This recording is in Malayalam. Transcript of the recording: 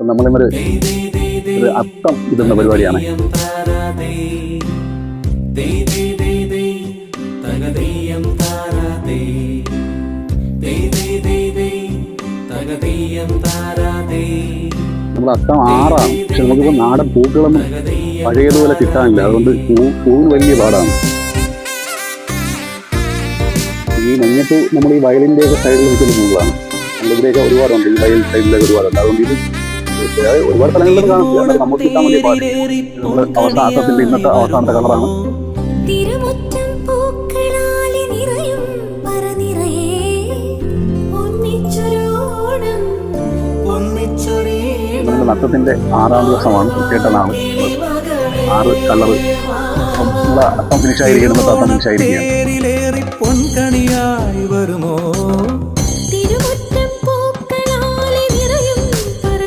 നമ്മളിന്നൊരു അത്തം ഇടുന്ന പരിപാടിയാണ്. നമ്മൾ അത്തം 6-ആണ്. പക്ഷെ നമുക്കിപ്പോൾ നാടൻ പൂക്കളൊന്നും പഴയതുപോലെ കിട്ടാനില്ല. അതുകൊണ്ട് പൂവിന് വലിയ പാടാണ്. ഈ മഞ്ഞപ്പൂ നമ്മൾ ഈ വയലിൻ്റെ ഒക്കെ സൈഡിൽ നിൽക്കുന്ന പൂക്കളാണ്. നമ്മളിവിടെയൊക്കെ ഒരുപാടുണ്ട്, ഈ വയൽ സൈഡിലൊക്കെ ഒരുപാടുണ്ട്. അതുകൊണ്ട് ഇത് ഒരുപാട് സ്ഥലങ്ങളിലൊക്കെ കാണില്ല. നമുക്ക് കിട്ടാൻ വേണ്ടി പാടില്ല. നമ്മൾ അത്തത്തിൻ്റെ ഇന്നത്തെ അവസാനത്തെ കളറാണ്. അത്തത്തിന്റെ 6-ാം ദിവസമാണ്, കൃത്യമായിട്ടാണ് 6 കളർ. നമ്മളെ അത്തം ഫിനിഷ് ആയിരിക്കണം, അത്തം ഫിനിഷ് ആയിരിക്കുകയാണ്.